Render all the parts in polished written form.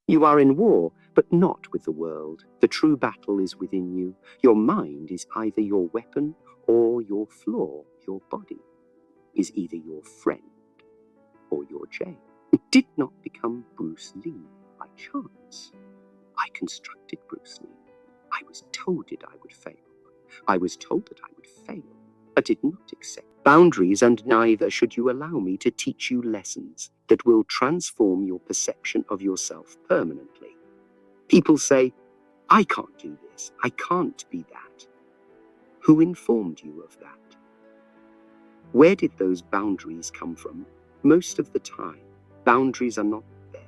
You are in war, but not with the world. The true battle is within you. Your mind is either your weapon or your flaw. Your body is either your friend or your jail. I did not become Bruce Lee by chance. I constructed Bruce Lee. I was told that I would fail. I was told that I would fail, but did not accept boundaries, and neither should you allow me to teach you lessons that will transform your perception of yourself permanently. People say, I can't do this, I can't be that. Who informed you of that? Where did those boundaries come from? Most of the time, boundaries are not there.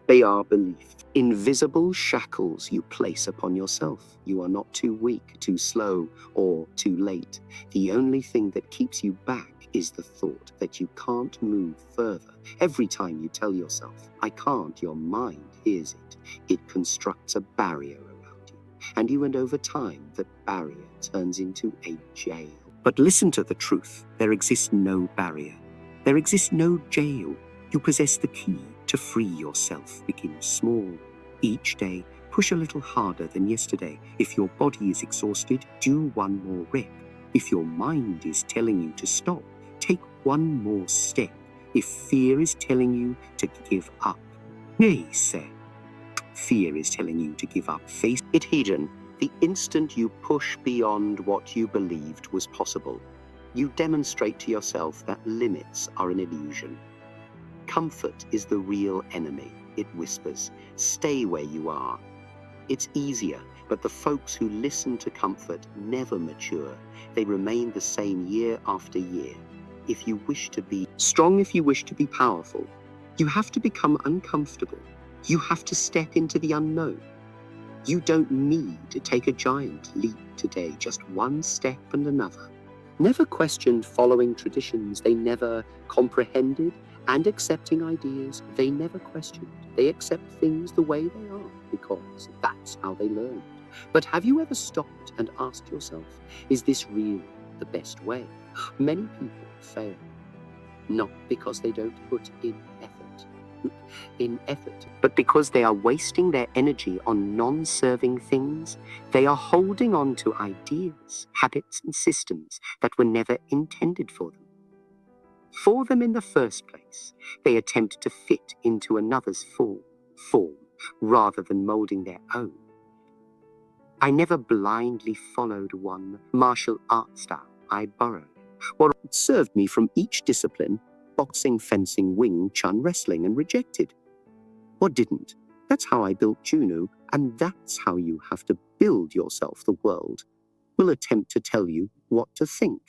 They are beliefs. Invisible shackles you place upon yourself. You are not too weak, too slow, or too late. The only thing that keeps you back is the thought that you can't move further. Every time you tell yourself, I can't, your mind hears it. It constructs a barrier around you, and over time, that barrier turns into a jail. But listen to the truth. There exists no barrier. There exists no jail. You possess the key to free yourself. Begin small. Each day, push a little harder than yesterday. If your body is exhausted, do one more rep. If your mind is telling you to stop, take one more step. If fear is telling you to give up, fear is telling you to give up. Face it hidden. The instant you push beyond what you believed was possible, you demonstrate to yourself that limits are an illusion. Comfort is the real enemy. It whispers, stay where you are. It's easier, but the folks who listen to comfort never mature. They remain the same year after year. If you wish to be strong, if you wish to be powerful, you have to become uncomfortable. You have to step into the unknown. You don't need to take a giant leap today, just one step and another. Never questioned following traditions they never comprehended, and accepting ideas they never questioned. They accept things the way they are because that's how they learned. But have you ever stopped and asked yourself, is this really the best way? Many people fail, not because they don't put in effort, but because they are wasting their energy on non-serving things. They are holding on to ideas, habits, and systems that were never intended for them in the first place. They attempt to fit into another's form rather than molding their own. I never blindly followed one martial art style. I borrowed what served me from each discipline: boxing, fencing, Wing Chun, wrestling, and rejected what didn't. That's how I built Juno, and that's how you have to build yourself. The world will attempt to tell you what to think,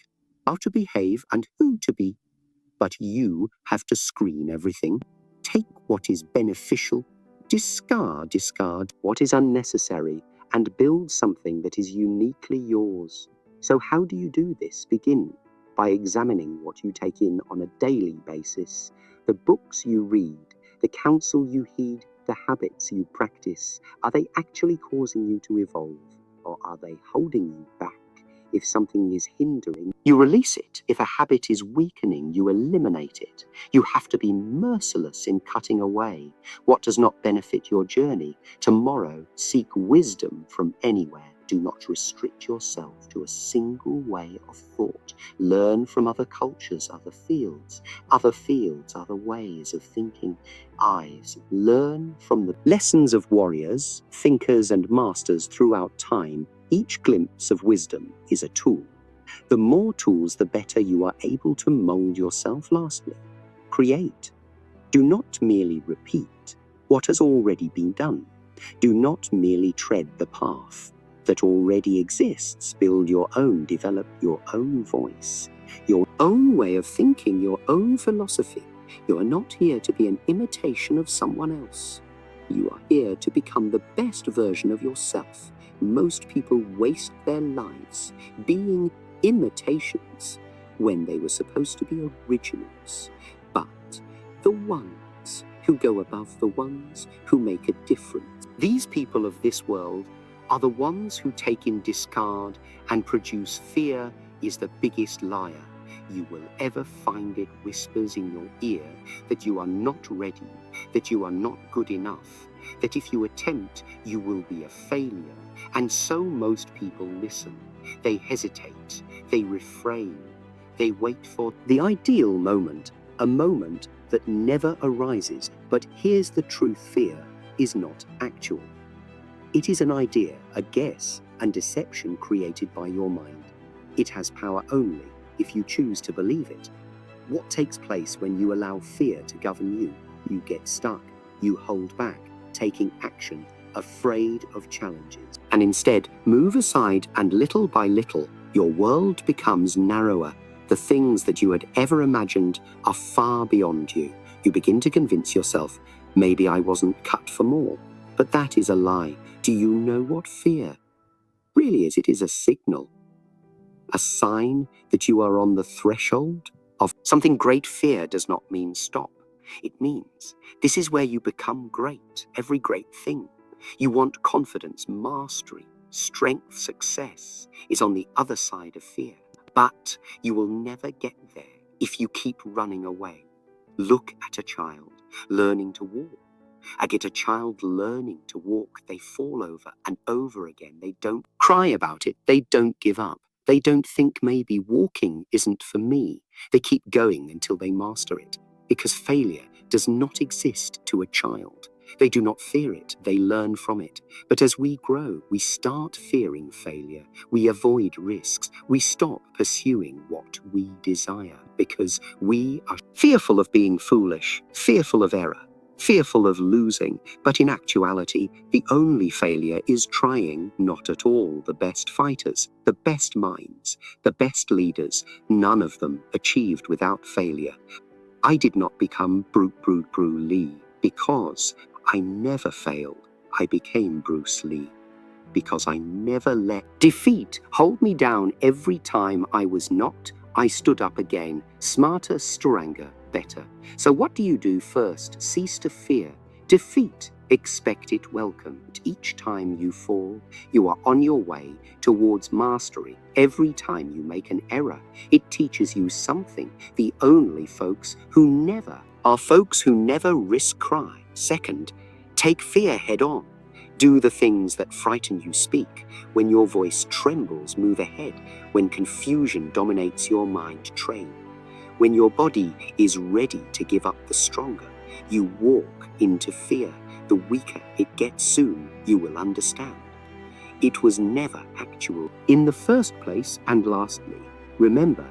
how to behave, and who to be. But you have to screen everything. Take what is beneficial, discard what is unnecessary, and build something that is uniquely yours. So how do you do this? Begin by examining what you take in on a daily basis, the books you read, the counsel you heed, the habits you practice. Are they actually causing you to evolve, or are they holding you back? If something is hindering, you release it. If a habit is weakening, you eliminate it. You have to be merciless in cutting away what does not benefit your journey. Tomorrow, seek wisdom from anywhere. Do not restrict yourself to a single way of thought. Learn from other cultures, other fields, other ways of thinking. Learn from the lessons of warriors, thinkers, and masters throughout time. Each glimpse of wisdom is a tool. The more tools, the better you are able to mold yourself. Lastly, create. Do not merely repeat what has already been done. Do not merely tread the path that already exists. Build your own, develop your own voice, your own way of thinking, your own philosophy. You are not here to be an imitation of someone else. You are here to become the best version of yourself. Most people waste their lives being imitations when they were supposed to be originals. But the ones who go above, the ones who make a difference, these people of this world are the ones who take in discard and produce. Fear is the biggest liar. you will ever find it whispers in your ear that you are not ready, that you are not good enough, that if you attempt, you will be a failure. And so most people listen. They hesitate, they refrain, they wait for the ideal moment, a moment that never arises. But here's the truth: fear is not actual. It is an idea, a guess, and deception created by your mind. It has power only if you choose to believe it. What takes place when you allow fear to govern you? You get stuck, you hold back, taking action, afraid of challenges. And instead, move aside, and little by little, your world becomes narrower. The things that you had ever imagined are far beyond you. You begin to convince yourself, maybe I wasn't cut for more. But that is a lie. Do you know what fear really is? It is a signal, a sign that you are on the threshold of something great. Fear does not mean stop. It means this is where you become great, every great thing. You want confidence, mastery, strength, success is on the other side of fear. But you will never get there if you keep running away. Look at a child learning to walk. At a child learning to walk, they fall over and over again. They don't cry about it. They don't give up. They don't think maybe walking isn't for me. They keep going until they master it, because failure does not exist to a child. They do not fear it, they learn from it. But as we grow, we start fearing failure. We avoid risks. We stop pursuing what we desire because we are fearful of being foolish, fearful of error, fearful of losing. But in actuality, the only failure is trying. Not at all. The best fighters, the best minds, the best leaders, none of them achieved without failure. I did not become Bruce Lee because I never failed. I became Bruce Lee because I never let defeat hold me down. Every time I was knocked, I stood up again, smarter, stronger, better. So what do you do first? Cease to fear defeat. Expect it welcomed. Each time you fall, you are on your way towards mastery. Every time you make an error, it teaches you something. The only folks who never risk crime. Second, take fear head on. Do the things that frighten you. Speak when your voice trembles. Move ahead when confusion dominates your mind. Train when your body is ready to give up. The stronger you walk into fear, the weaker it gets. Soon you will understand it was never actual in the first place. And lastly, remember,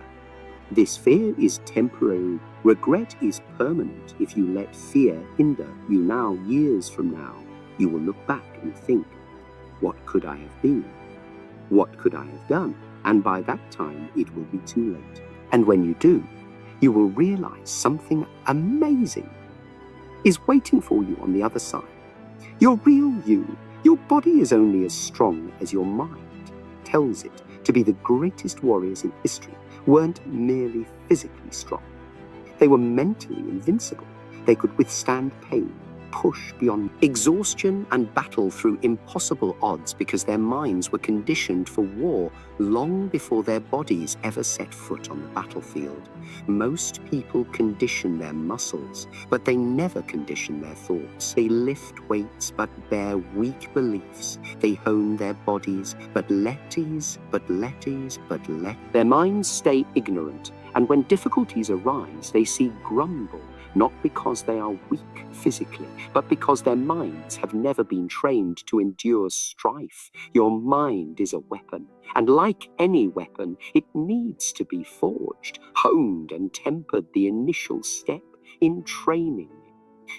this fear is temporary. Regret is permanent. If you let fear hinder you now, years from now, you will look back and think, what could I have been? What could I have done? And by that time, it will be too late. And when you do, you will realize something amazing is waiting for you on the other side. Your real you. Your body is only as strong as your mind tells it to be. The greatest warriors in history weren't merely physically strong. They were mentally invincible. They could withstand pain, push beyond exhaustion, and battle through impossible odds because their minds were conditioned for war long before their bodies ever set foot on the battlefield. Most people condition their muscles, but they never condition their thoughts. They lift weights but bear weak beliefs. They hone their bodies but let their minds stay ignorant. And when difficulties arise, they see grumble, not because they are weak physically, but because their minds have never been trained to endure strife. Your mind is a weapon, and like any weapon, it needs to be forged, honed, and tempered. The initial step in training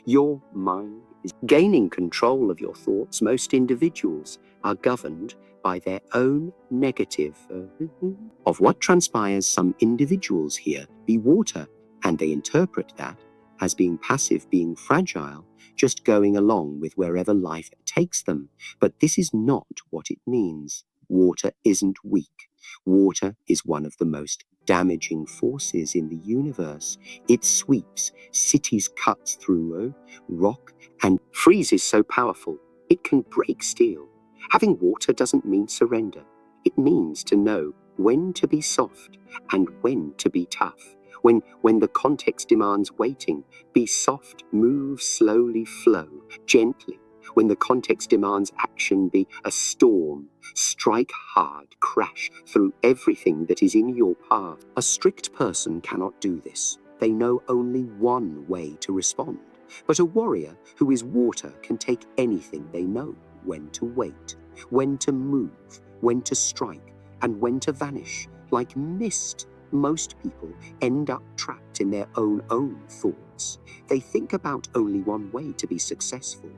your mind is gaining control of your thoughts. Most individuals are governed by their own negative of what transpires. Some individuals here be water, and they interpret that as being passive, being fragile, just going along with wherever life takes them. But this is not what it means. Water isn't weak. Water is one of the most damaging forces in the universe. It sweeps cities, cuts through rock, and freezes so powerful it can break steel. Having water doesn't mean surrender. It means to know when to be soft and when to be tough. When the context demands waiting, be soft, move slowly, flow gently. When the context demands action, be a storm, strike hard, crash through everything that is in your path. A strict person cannot do this. They know only one way to respond. But a warrior who is water can take anything. They know when to wait, when to move, when to strike, and when to vanish. Like mist, most people end up trapped in their own thoughts. They think about only one way to be successful,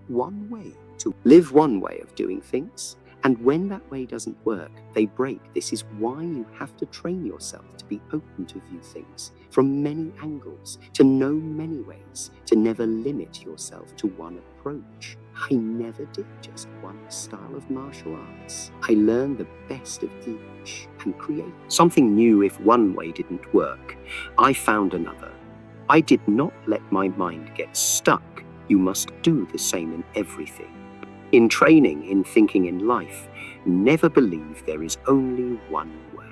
one way to live, one way of doing things. And when that way doesn't work, they break. This is why you have to train yourself to be open to view things from many angles, to know many ways, to never limit yourself to one approach. I never did just one style of martial arts. I learned the best of each and created something new. If one way didn't work, I found another. I did not let my mind get stuck. You must do the same in everything. In training, in thinking, in life, never believe there is only one way.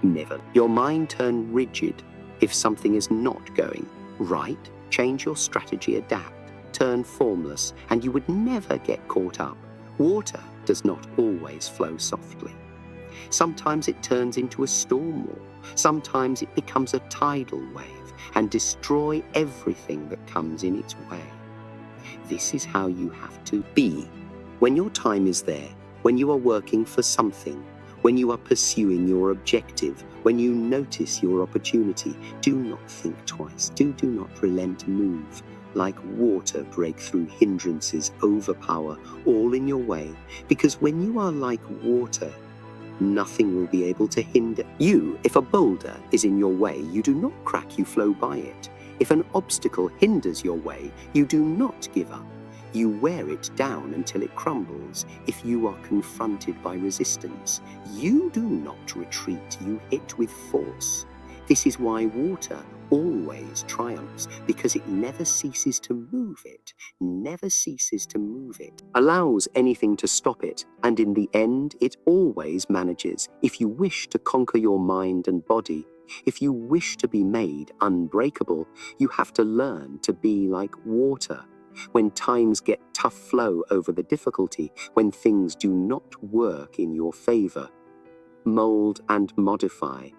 Never. Your mind turn rigid if something is not going right. Change your strategy, adapt, turn formless, and you would never get caught up. Water does not always flow softly. Sometimes it turns into a storm wall. Sometimes it becomes a tidal wave and destroy everything that comes in its way. This is how you have to be. When your time is there, when you are working for something, when you are pursuing your objective, when you notice your opportunity, do not think twice. Do not relent. Move. Like water, break through hindrances, overpower all in your way. Because when you are like water, nothing will be able to hinder you. If a boulder is in your way, you do not crack, you flow by it. If an obstacle hinders your way, you do not give up. You wear it down until it crumbles. If you are confronted by resistance, you do not retreat, you hit with force. This is why water always triumphs, because it never ceases to move it, never ceases to move it, allows anything to stop it, and in the end, it always manages. If you wish to conquer your mind and body, if you wish to be made unbreakable, you have to learn to be like water. When times get tough, flow over the difficulty. When things do not work in your favor, mold and modify.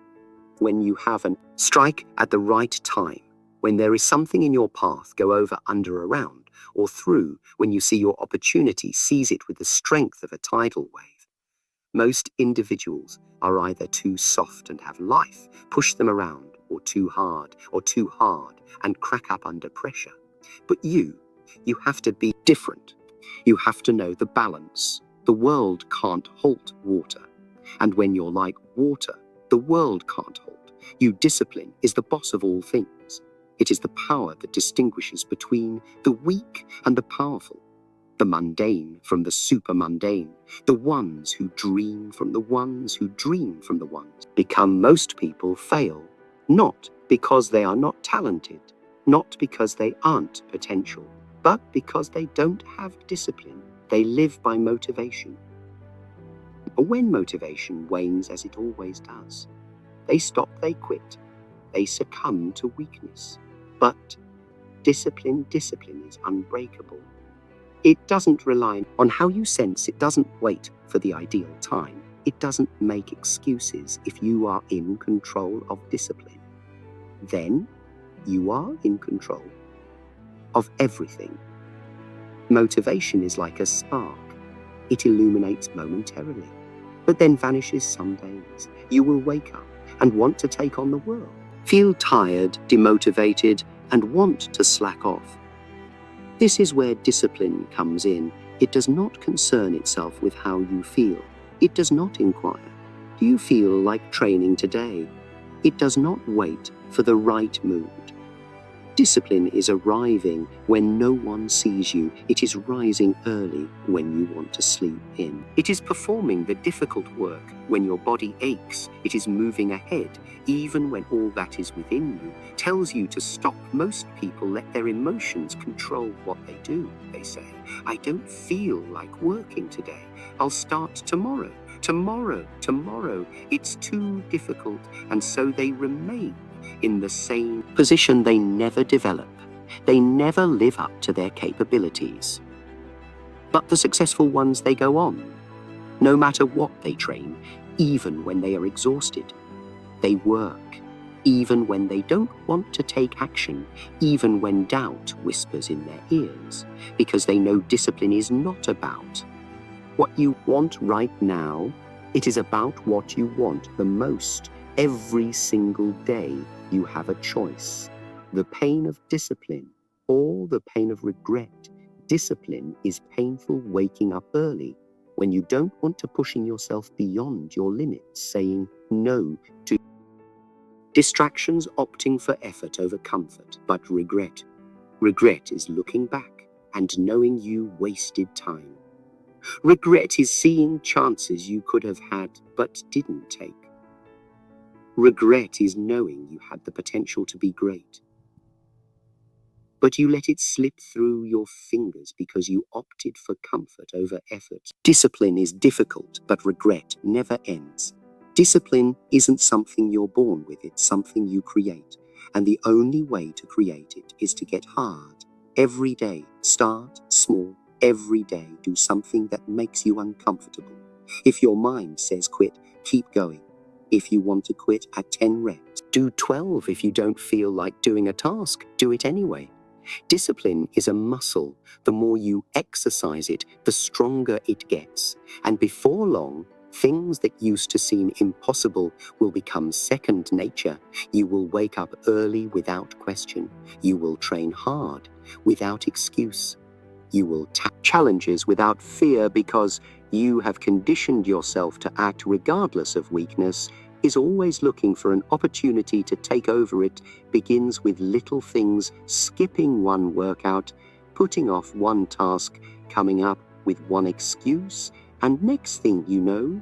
When you have an strike at the right time. When there is something in your path, go over, under, around, or through. When you see your opportunity, seize it with the strength of a tidal wave. Most individuals are either too soft and have life push them around, or too hard and crack up under pressure. But you have to be different. You have to know the balance. The world can't halt water. And when you're like water, the world can't halt you. Discipline is the boss of all things. It is the power that distinguishes between the weak and the powerful, the mundane from the super mundane, the ones who dream from the ones who dream from the ones. Most people fail, not because they are not talented, not because they aren't potential, but because they don't have discipline. They live by motivation. When motivation wanes, as it always does, they stop, they quit, they succumb to weakness. But discipline is unbreakable. It doesn't rely on how you sense. It doesn't wait for the ideal time. It doesn't make excuses. If you are in control of discipline, then you are in control of everything. Motivation is like a spark. It illuminates momentarily, but then vanishes some days. You will wake up and want to take on the world, feel tired, demotivated, and want to slack off. This is where discipline comes in. It does not concern itself with how you feel. It does not inquire, do you feel like training today? It does not wait for the right mood. Discipline is arriving when no one sees you. It is rising early when you want to sleep in. It is performing the difficult work when your body aches. It is moving ahead even when all that is within you tells you to stop. Most people let their emotions control what they do. They say, I don't feel like working today. I'll start tomorrow. Tomorrow, tomorrow, it's too difficult, and so they remain in the same position. They never develop. They never live up to their capabilities. But the successful ones, they go on. No matter what they train, even when they are exhausted. They work, even when they don't want to take action, even when doubt whispers in their ears, because they know discipline is not about what you want right now. It is about what you want the most. Every single day you have a choice. The pain of discipline or the pain of regret. Discipline is painful waking up early when you don't want to, pushing yourself beyond your limits, saying no to distractions, opting for effort over comfort. But regret is looking back and knowing you wasted time. Regret is seeing chances you could have had but didn't take. Regret is knowing you had the potential to be great, but you let it slip through your fingers because you opted for comfort over effort. Discipline is difficult, but regret never ends. Discipline isn't something you're born with, it's something you create. And the only way to create it is to get hard. Every day, start small. Every day, do something that makes you uncomfortable. If your mind says quit, keep going. If you want to quit at 10 reps, do 12. If you don't feel like doing a task, do it anyway. Discipline is a muscle. The more you exercise it, the stronger it gets. And before long, things that used to seem impossible will become second nature. You will wake up early without question. You will train hard without excuse. You will tackle challenges without fear because you have conditioned yourself to act regardless of weakness. Is always looking for an opportunity to take over. It begins with little things, skipping one workout, putting off one task, coming up with one excuse, and next thing you know,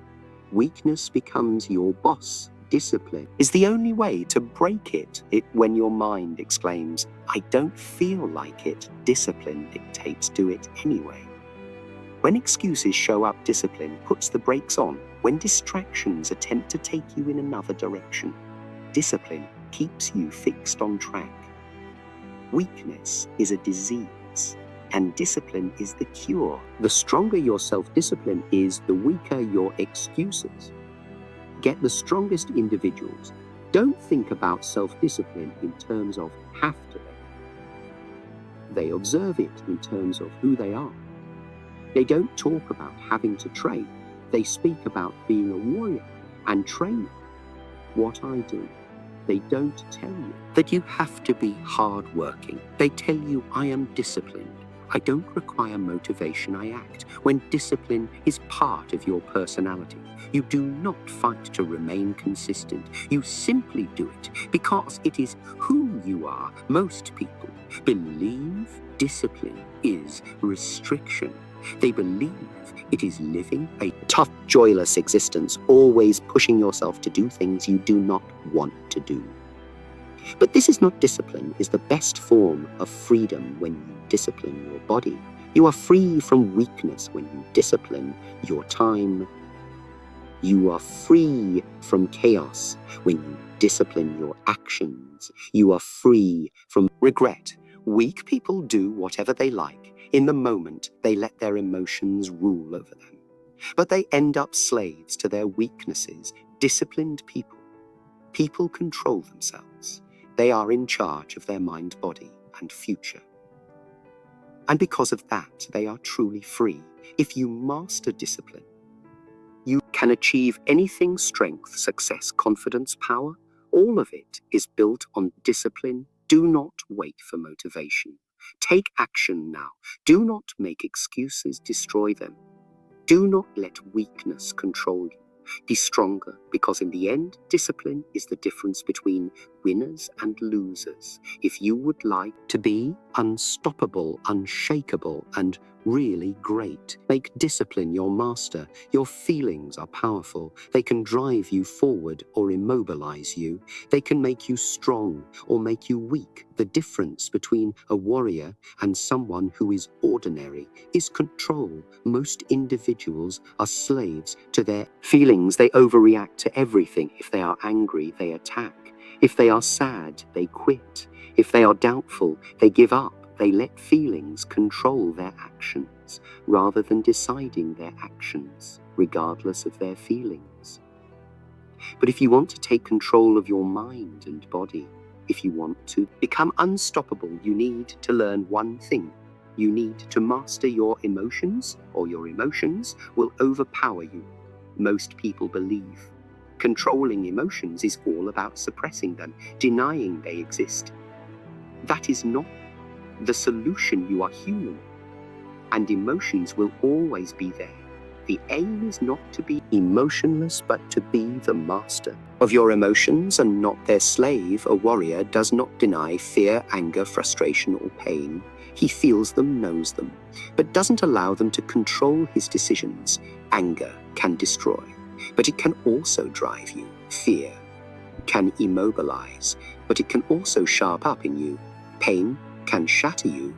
weakness becomes your boss. Discipline is the only way to break it. When your mind exclaims, "I don't feel like it," discipline dictates, "Do it anyway." When excuses show up, discipline puts the brakes on. When distractions attempt to take you in another direction, discipline keeps you fixed on track. Weakness is a disease, and discipline is the cure. The stronger your self-discipline is, the weaker your excuses. Get the strongest individuals. Don't think about self-discipline in terms of have to. They observe it in terms of who they are. They don't talk about having to train. They speak about being a warrior and training. What I do, they don't tell you that you have to be hardworking. They tell you, "I am disciplined. I don't require motivation, I act." When discipline is part of your personality, you do not fight to remain consistent. You simply do it because it is who you are. Most people believe discipline is restriction. They believe it is living a tough, joyless existence, always pushing yourself to do things you do not want to do. But this is not discipline. Is the best form of freedom when you discipline your body. You are free from weakness when you discipline your time. You are free from chaos when you discipline your actions. You are free from regret. Weak people do whatever they like. In the moment, they let their emotions rule over them. But they end up slaves to their weaknesses. Disciplined people control themselves. They are in charge of their mind, body, and future. And because of that, they are truly free. If you master discipline, you can achieve anything: strength, success, confidence, power. All of it is built on discipline. Do not wait for motivation. Take action now. Do not make excuses destroy them. Do not let weakness control you. Be stronger, Because in the end, discipline is the difference between winners and losers. If you would like to be unstoppable, unshakable, and really great, make discipline your master. Your feelings are powerful. They can drive you forward or immobilize you. They can make you strong or make you weak. The difference between a warrior and someone who is ordinary is control. Most individuals are slaves to their feelings. They overreact to everything. If they are angry, they attack. If they are sad, they quit. If they are doubtful, they give up. They let feelings control their actions rather than deciding their actions, regardless of their feelings. But if you want to take control of your mind and body, if you want to become unstoppable, you need to learn one thing. You need to master your emotions, or your emotions will overpower you. Most people believe controlling emotions is all about suppressing them, denying they exist. That is not the solution. You are human, and emotions will always be there. The aim is not to be emotionless, but to be the master of your emotions and not their slave. A warrior does not deny fear, anger, frustration, or pain. He feels them, knows them, but doesn't allow them to control his decisions. Anger can destroy, but it can also drive you. Fear can immobilize, but it can also sharp up in you. Pain can shatter you,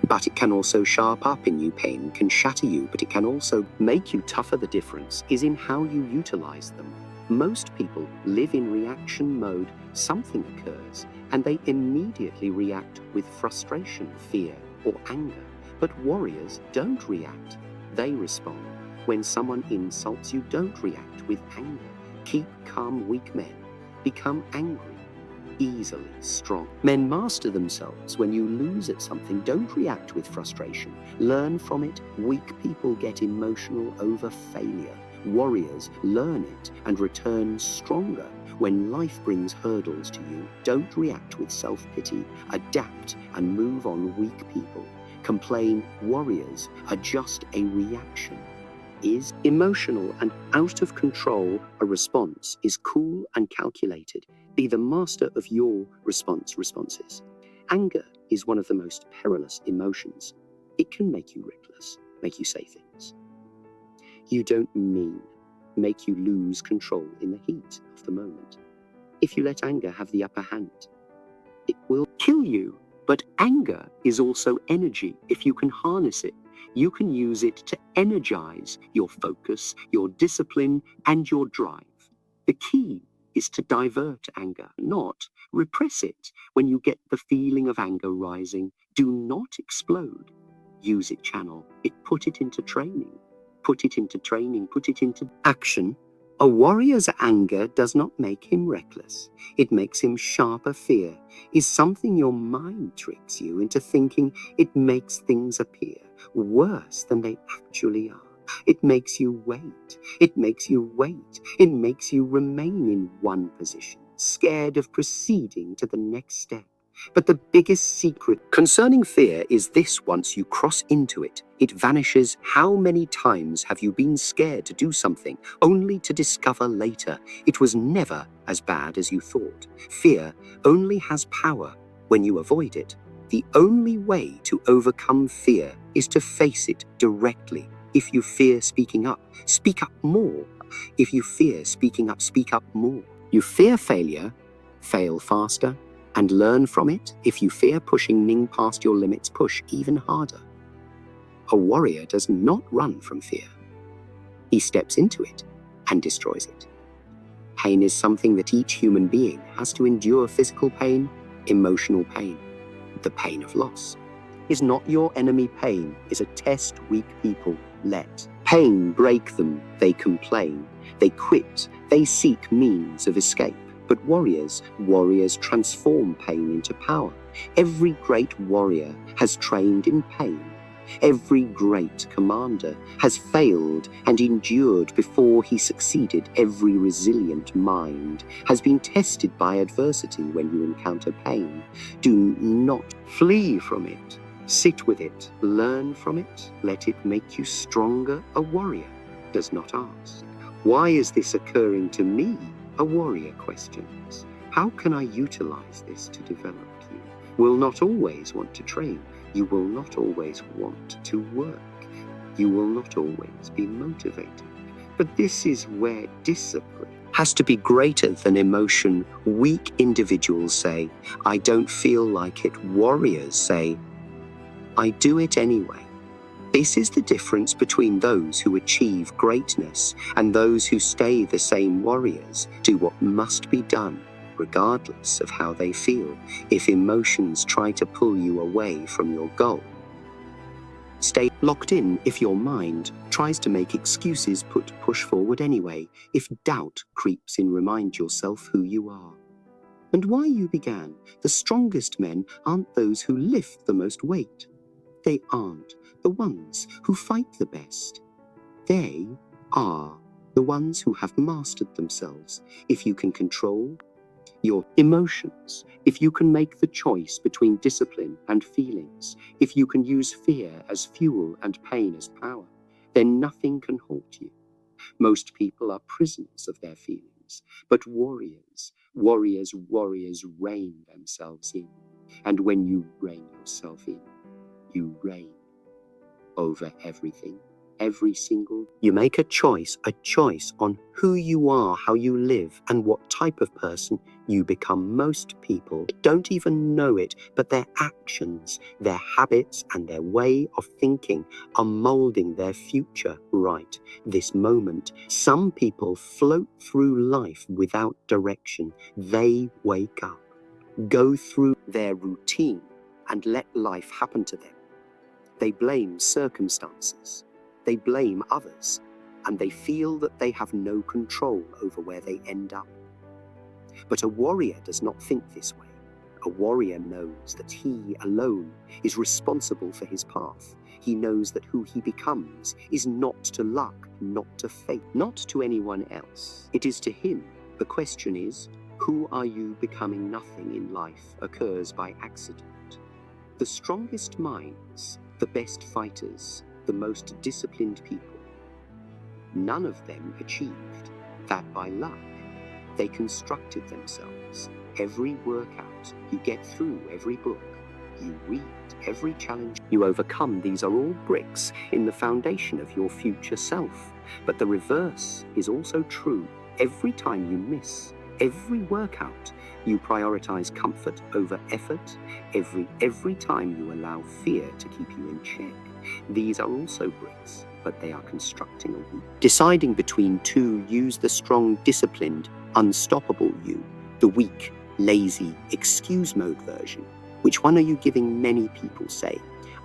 but it can also sharp up in you. Pain can shatter you, but it can also make you tougher. The difference is in how you utilize them. Most people live in reaction mode. Something occurs, and they immediately react with frustration, fear, or anger. But warriors don't react. They respond. When someone insults you, don't react with anger. Keep calm. Weak men become angry easily. Strong men master themselves. When you lose at something, don't react with frustration. Learn from it. Weak people get emotional over failure. Warriors learn it and return stronger. When life brings hurdles to you, don't react with self-pity. Adapt and move on. Weak people complain. Warriors are just a reaction. Is emotional and out of control. A response is cool and calculated. Be the master of your responses. Anger is one of the most perilous emotions. It can make you reckless, make you say things you don't mean, make you lose control in the heat of the moment. If you let anger have the upper hand, it will kill you. But anger is also energy. If you can harness it, you can use it to energize your focus, your discipline, and your drive. The key is to divert anger, not repress it. When you get the feeling of anger rising, do not explode. Use it, channel it, put it into training. Put it into training, put it into action. A warrior's anger does not make him reckless. It makes him sharper. Fear is something your mind tricks you into thinking. It makes things appear worse than they actually are. It makes you wait. It makes you wait. It makes you remain in one position, scared of proceeding to the next step. But the biggest secret concerning fear is this: once you cross into it, it vanishes. How many times have you been scared to do something only to discover later it was never as bad as you thought? Fear only has power when you avoid it. The only way to overcome fear is to face it directly. If you fear speaking up, speak up more. If you fear speaking up, speak up more. You fear failure, fail faster, and learn from it. If you fear pushing past your limits, push even harder. A warrior does not run from fear. He steps into it and destroys it. Pain is something that each human being has to endure. Physical pain, emotional pain. The pain of loss is not your enemy. Pain is a test weak people let. Pain break them. They complain. They quit. They seek means of escape. But warriors transform pain into power. Every great warrior has trained in pain. Every great commander has failed and endured before he succeeded. Every resilient mind has been tested by adversity. When you encounter pain, do not flee from it. Sit with it. Learn from it. Let it make you stronger. A warrior does not ask, Why is this occurring to me? A warrior questions. How can I utilize this to develop? You will not always want to train. You will not always want to work. You will not always be motivated. But this is where discipline has to be greater than emotion. Weak individuals say, I don't feel like it. Warriors say, I do it anyway. This is the difference between those who achieve greatness and those who stay the same. Warriors do what must be done, regardless of how they feel. If emotions try to pull you away from your goal, stay locked in. If your mind tries to make excuses, push forward anyway. If doubt creeps in, remind yourself who you are and why you began. The strongest men aren't those who lift the most weight. They aren't the ones who fight the best. They are the ones who have mastered themselves. If you can control your emotions, if you can make the choice between discipline and feelings, if you can use fear as fuel and pain as power, then nothing can halt you. Most people are prisoners of their feelings, but warriors rein themselves in. And when you rein yourself in, you reign over everything, every single. You make a choice on who you are, how you live, and what type of person you become. Most people don't even know it, but their actions, their habits, and their way of thinking are molding their future right this moment. Some people float through life without direction. They wake up, go through their routine, and let life happen to them. They blame circumstances, they blame others, and they feel that they have no control over where they end up. But a warrior does not think this way. A warrior knows that he alone is responsible for his path. He knows that who he becomes is not to luck, not to fate, not to anyone else. It is to him. The question is, who are you becoming? Nothing in life occurs by accident. The strongest minds, the best fighters, the most disciplined people, none of them achieved that by luck. They constructed themselves. Every workout you get through, every book you read, every challenge you overcome, these are all bricks in the foundation of your future self. But the reverse is also true. Every time you miss, every workout, you prioritize comfort over effort. Every time you allow fear to keep you in check, these are also bricks, but they are constructing a wall. Deciding between two, use the strong, disciplined, unstoppable you, the weak, lazy, excuse mode version. Which one are you giving? Many people say,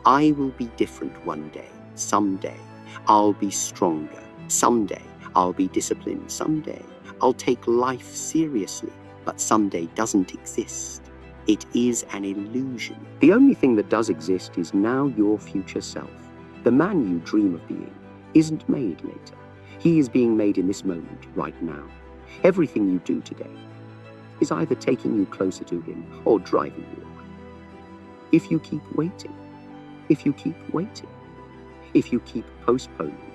I will be different one day, someday. I'll be stronger, someday. I'll be disciplined, someday. I'll take life seriously, but someday doesn't exist. It is an illusion. The only thing that does exist is now, your future self. The man you dream of being isn't made later. He is being made in this moment, right now. Everything you do today is either taking you closer to him or driving you away. If you keep waiting, if you keep postponing,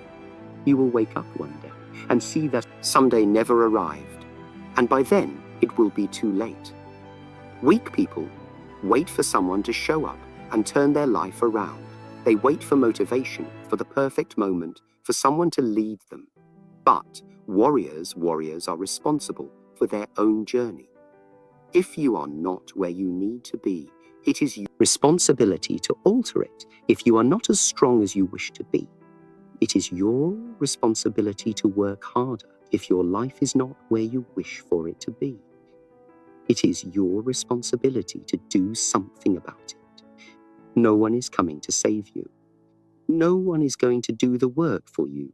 you will wake up one day and see that someday never arrived, and by then it will be too late. Weak people wait for someone to show up and turn their life around. They wait for motivation, for the perfect moment, for someone to lead them. But warriors are responsible for their own journey. If you are not where you need to be, it is your responsibility to alter it. If you are not as strong as you wish to be, it is your responsibility to work harder. If your life is not where you wish for it to be, it is your responsibility to do something about it. No one is coming to save you. No one is going to do the work for you,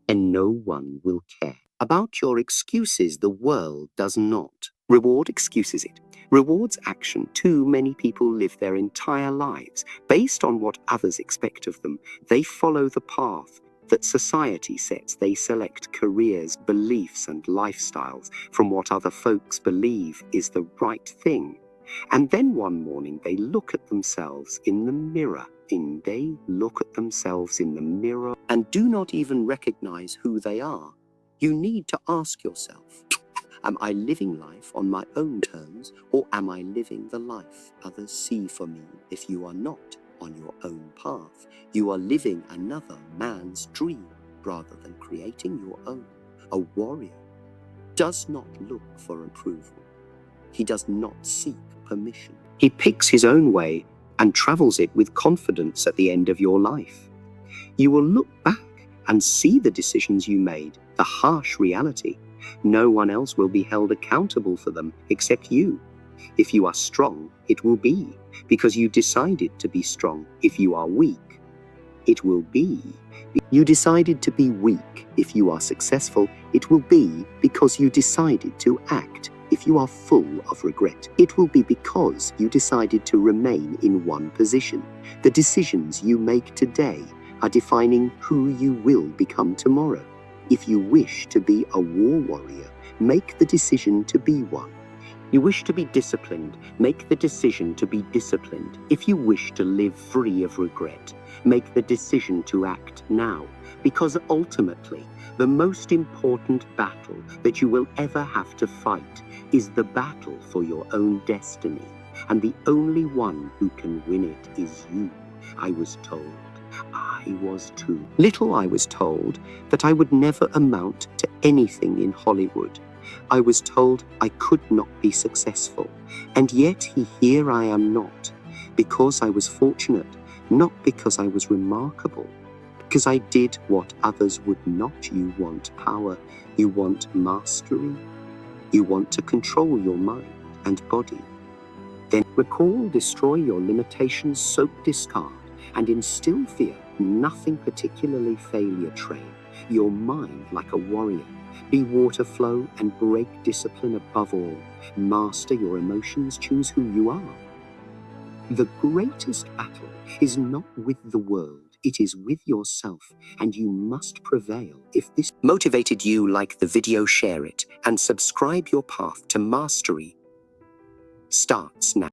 and no one will care. About your excuses, the world does not. Reward excuses it. Rewards action. Too many people live their entire lives based on what others expect of them. They follow the path that society sets. They select careers, beliefs, and lifestyles from what other folks believe is the right thing. And then one morning they look at themselves in the mirror. And do not even recognize who they are. You need to ask yourself, am I living life on my own terms, or am I living the life others see for me? If you are not on your own path, you are living another man's dream rather than creating your own. A warrior does not look for approval. He does not seek permission. He picks his own way and travels it with confidence at the end of your life. You will look back and see the decisions you made, the harsh reality. No one else will be held accountable for them except you. If you are strong, it will be because you decided to be strong. If you are weak, it will be. You decided to be weak. If you are successful, it will be because you decided to act. If you are full of regret, it will be because you decided to remain in one position. The decisions you make today are defining who you will become tomorrow. If you wish to be a war warrior, make the decision to be one. You wish to be disciplined, make the decision to be disciplined. If you wish to live free of regret, make the decision to act now, because ultimately, the most important battle that you will ever have to fight is the battle for your own destiny, and the only one who can win it is you. I was told. I was too. Little I was told that I would never amount to anything in Hollywood. I was told I could not be successful, and yet here I am not, because I was fortunate, not because I was remarkable, because I did what others would not. You want power, you want mastery, you want to control your mind and body. Then recall, destroy your limitations, soak, discard, and instill fear. Nothing particularly failure train your mind like a warrior. Be water flow and break discipline above all. Master your emotions, choose who you are. The greatest battle is not with the world, it is with yourself, and you must prevail. If this motivated you, like the video, share it, and subscribe. Your path to mastery starts now.